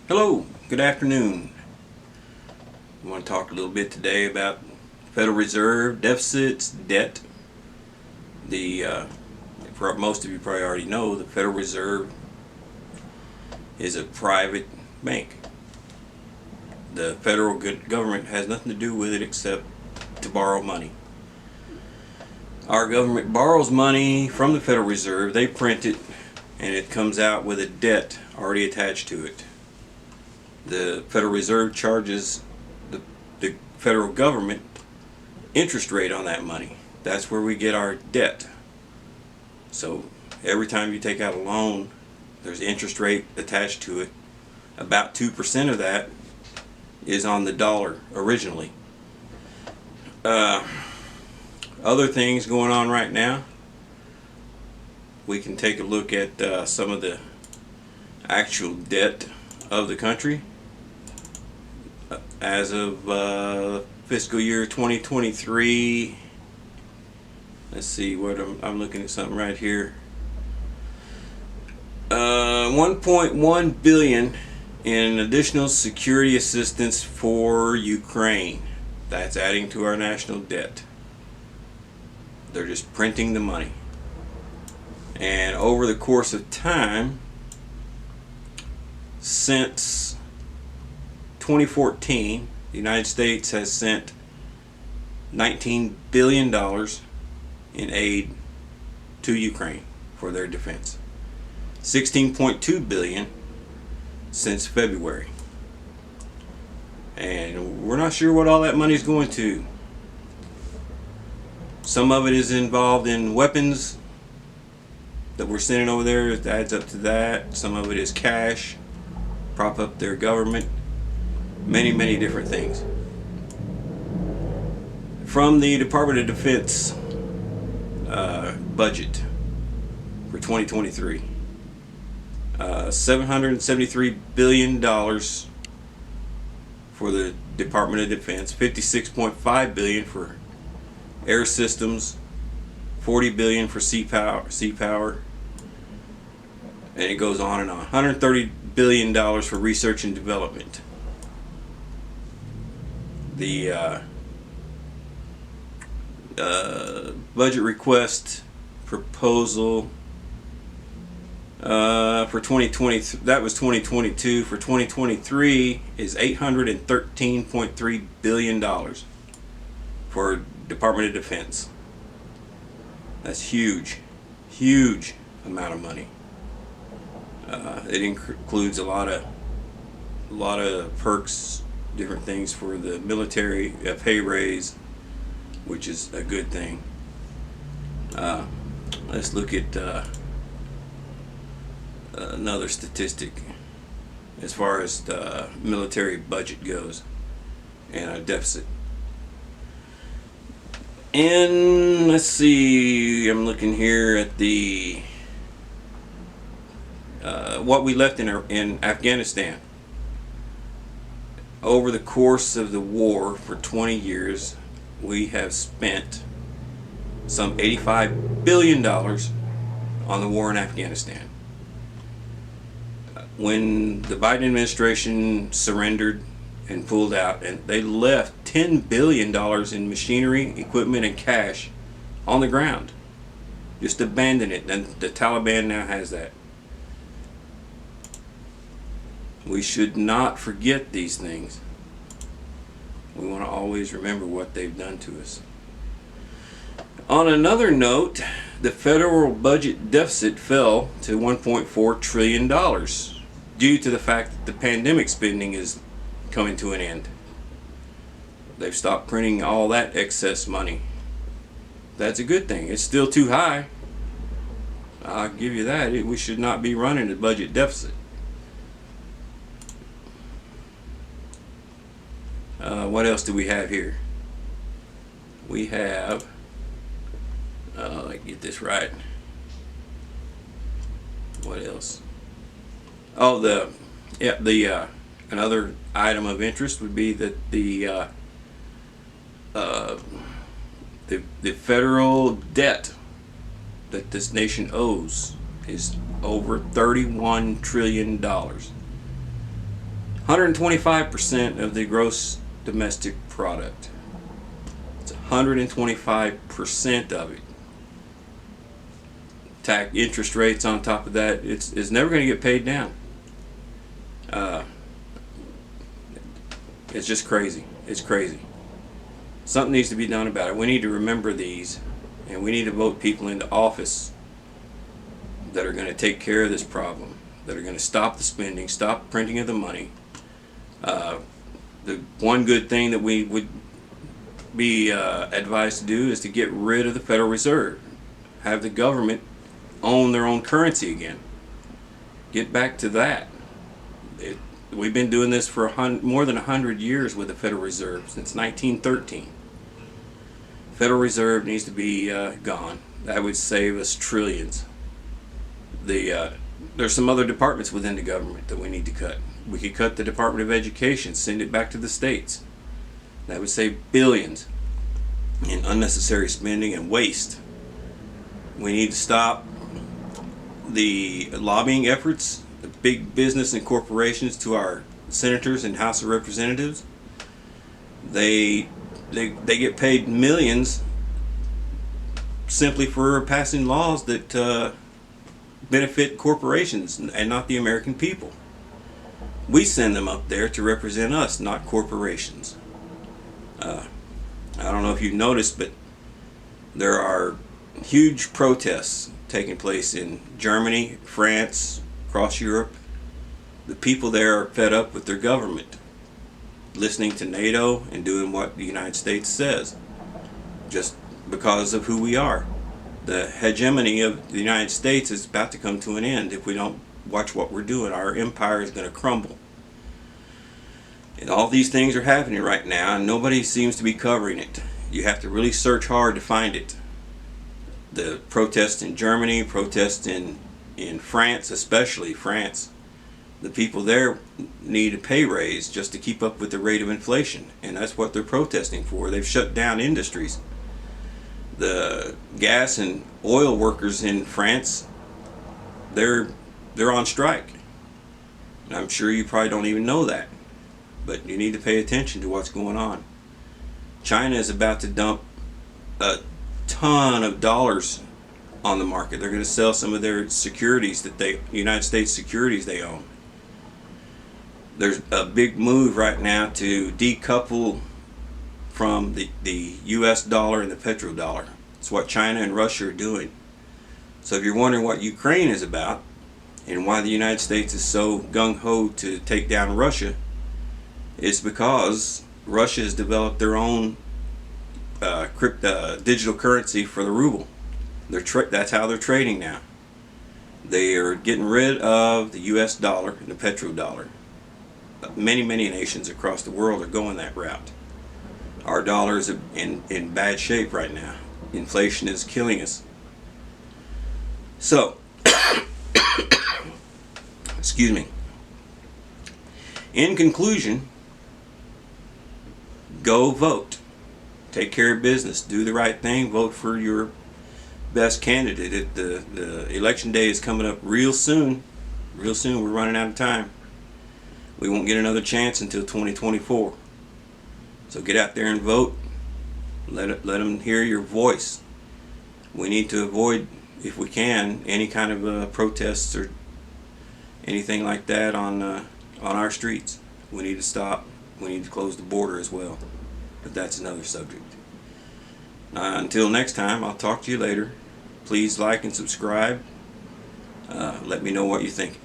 Hello, good afternoon. I want to talk a little bit today about Federal Reserve, deficits, debt. For most of you probably already know, the Federal Reserve is a private bank. The federal government has nothing to do with it except to borrow money. Our government borrows money from the Federal Reserve, they print it, and it comes out with a debt already attached to it. The Federal Reserve charges the federal government interest rate on that money. That's where we get our debt. So every time you take out a loan, there's interest rate attached to it. About 2% of that is on the dollar originally. Other things going on right now, we can take a look at some of the actual debt of the country. As of fiscal year 2023, let's see what I'm looking at something right here. 1.1 billion in additional security assistance for Ukraine. That's adding to our national debt. They're just printing the money. And over the course of time, since 2014, the United States has sent $19 billion in aid to Ukraine for their defense. 16.2 billion since February. And we're not sure what all that money is going to. Some of it is involved in weapons that we're sending over there. It adds up to that. Some of it is cash, prop up their government. Many different things. From the Department of Defense budget for 2023, $773 billion for the Department of Defense, $56.5 billion for air systems, $40 billion for sea power, and it goes on and on. $130 billion for research and development. The budget request proposal for 2020, that was 2022. For 2023 is $813.3 billion for Department of Defense. That's huge amount of money. It includes a lot of perks, different things for the military, a pay raise, which is a good thing. Let's look at another statistic as far as the military budget goes and our deficit. And let's see, I'm looking here at the what we left in Afghanistan. Over the course of the war for 20 years, we have spent some $85 billion on the war in Afghanistan. When the Biden administration surrendered and pulled out, and they left $10 billion in machinery, equipment, and cash on the ground. Just abandoned it, and the Taliban now has that. We should not forget these things. We want to always remember what they've done to us. On another note, the federal budget deficit fell to $1.4 trillion due to the fact that the pandemic spending is coming to an end. They've stopped printing all that excess money. That's a good thing. It's still too high. I'll give you that. We should not be running a budget deficit. What else do we have here? We have, let me get this right. What else? Oh, another item of interest would be that the The federal debt that this nation owes is over $31 trillion. 125% of the gross domestic product. It's 125% of it. Tax interest rates on top of that, it's never going to get paid down. It's just crazy. It's crazy. Something needs to be done about it. We need to remember these, and we need to vote people into office that are going to take care of this problem, that are going to stop the spending, stop printing of the money. The one good thing that we would be advised to do is to get rid of the Federal Reserve. Have the government own their own currency again. Get back to that. We've been doing this for more than 100 years with the Federal Reserve, since 1913. Federal Reserve needs to be gone. That would save us trillions. There's some other departments within the government that we need to cut. We could cut the Department of Education, send it back to the states. That would save billions in unnecessary spending and waste. We need to stop the lobbying efforts, the big business and corporations, to our senators and House of Representatives. They get paid millions simply for passing laws that benefit corporations and not the American people. We send them up there to represent us, not corporations. I don't know if you've noticed, but there are huge protests taking place in Germany, France, across Europe. The people there are fed up with their government, listening to NATO and doing what the United States says, just because of who we are. The hegemony of the United States is about to come to an end. If we don't watch what we're doing, our empire is going to crumble. And all these things are happening right now, and nobody seems to be covering it. You have to really search hard to find it. The protests in Germany, protests in France, especially France. The people there need a pay raise just to keep up with the rate of inflation, and that's what they're protesting for. They've shut down industries. The gas and oil workers in France, they're on strike. And I'm sure you probably don't even know that, but you need to pay attention to what's going on. China is about to dump a ton of dollars on the market. They're going to sell some of their securities United States securities they own. There's a big move right now to decouple from the US dollar and the petrodollar. It's what China and Russia are doing. So if you're wondering what Ukraine is about and why the United States is so gung-ho to take down Russia, it's because Russia has developed their own digital currency for the ruble. That's how they're trading now. They are getting rid of the US dollar and the petrodollar. Many nations across the world are going that route. Our dollar is in bad shape right now. Inflation is killing us. So, excuse me. In conclusion, go vote. Take care of business. Do the right thing. Vote for your best candidate. The election day is coming up real soon. Real soon. We're running out of time. We won't get another chance until 2024. So get out there and vote. Let them hear your voice. We need to avoid, if we can, any kind of protests or anything like that on our streets. We need to stop. We need to close the border as well. But that's another subject. Until next time, I'll talk to you later. Please like and subscribe. Let me know what you think.